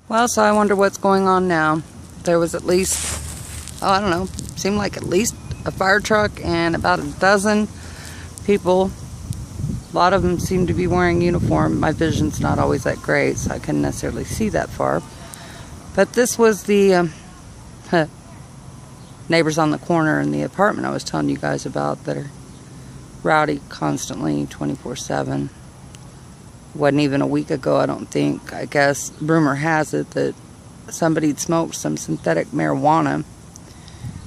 Well, so I wonder what's going on now. There was at least, oh, I don't know, seemed like at least a fire truck and about a dozen people. A lot of them seem to be wearing uniform. My vision's not always that great, so I couldn't necessarily see that far. But this was the neighbors on the corner in the apartment I was telling you guys about that are rowdy constantly, 24/7. Wasn't even a week ago, I don't think. I guess rumor has it that somebody'd smoked some synthetic marijuana.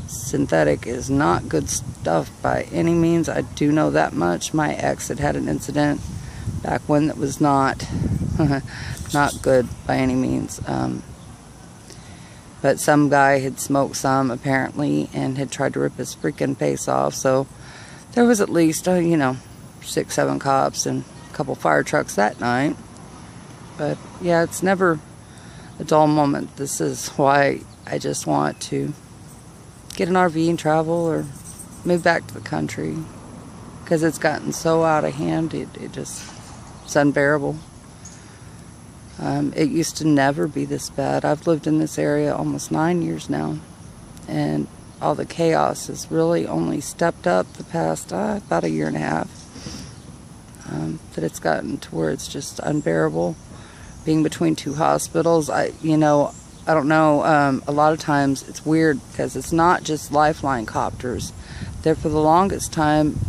Synthetic is not good stuff by any means. I do know that much. My ex had an incident back when that was not not good by any means. But some guy had smoked some apparently and had tried to rip his freaking face off. So there was at least 6, 7 cops and a couple fire trucks that night. But yeah, it's never a dull moment. This is why I just want to get an RV and travel or move back to the country, because it's gotten so out of hand. It's unbearable. It used to never be this bad. I've lived in this area almost 9 years now, and all the chaos has really only stepped up the past about a year and a half. That it's gotten to where it's just unbearable. Being between 2 hospitals, I don't know, a lot of times it's weird because it's not just Lifeline copters. There for the longest time,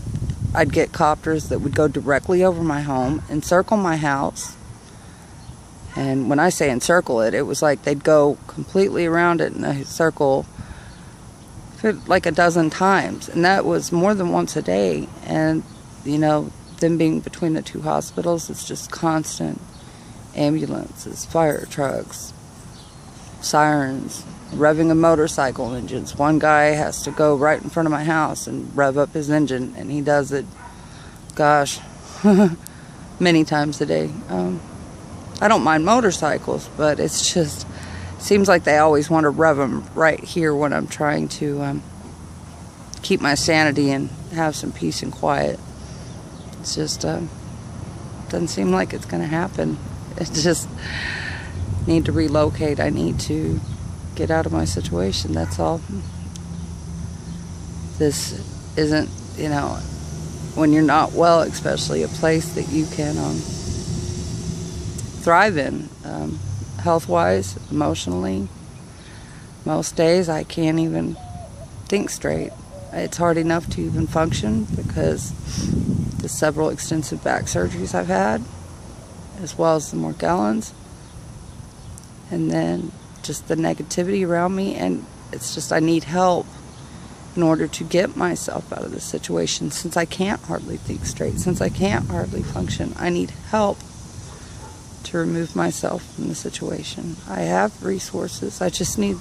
I'd get copters that would go directly over my home, encircle my house. And when I say encircle it, it was like they'd go completely around it in a circle for like a dozen times. And that was more than once a day. And, them being between the 2 hospitals, it's just constant ambulances, fire trucks, sirens, revving of motorcycle engines. One guy has to go right in front of my house and rev up his engine, and he does it, gosh, many times a day. I don't mind motorcycles, but it's just seems like they always want to rev them right here when I'm trying to keep my sanity and have some peace and quiet. It's just doesn't seem like it's going to happen. It just need to relocate. I need to get out of my situation. That's all. This isn't, when you're not well, especially a place that you can thrive in, health-wise, emotionally. Most days I can't even think straight. It's hard enough to even function because the several extensive back surgeries I've had, as well as the Morgellons, and then just the negativity around me. And it's just I need help in order to get myself out of this situation. Since I can't hardly think straight, since I can't hardly function, I need help to remove myself from the situation. I have resources. I just need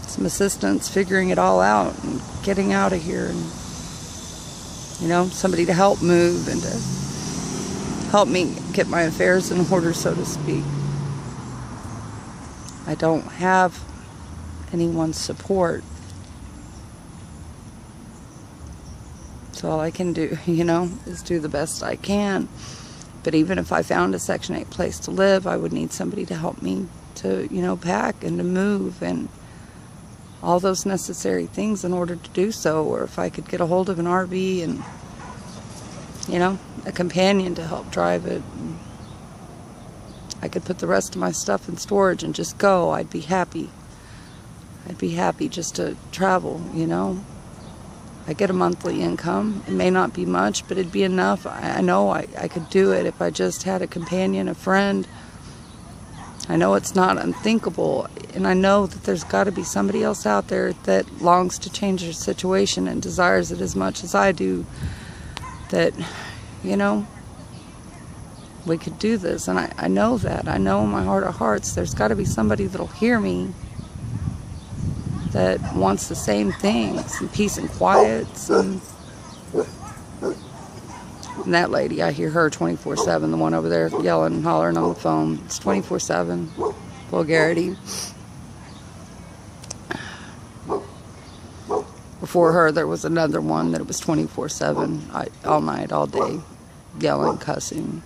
some assistance figuring it all out and getting out of here, and somebody to help move and to help me get my affairs in order, so to speak. I don't have anyone's support, so all I can do, is do the best I can. But even if I found a Section 8 place to live, I would need somebody to help me to, pack and to move and all those necessary things in order to do so. Or if I could get a hold of an RV and, a companion to help drive it, and I could put the rest of my stuff in storage and just go, I'd be happy. I'd be happy just to travel, I get a monthly income. It may not be much, but it'd be enough. I know I could do it if I just had a companion, a friend. I know it's not unthinkable, and I know that there's got to be somebody else out there that longs to change their situation and desires it as much as I do, that, we could do this. And I know that. I know in my heart of hearts there's got to be somebody that'll hear me that wants the same thing, some peace and quiet, and that lady, I hear her 24/7, the one over there yelling and hollering on the phone. It's 24/7 vulgarity. Before her, there was another one that it was 24/7, all night, all day, yelling, cussing.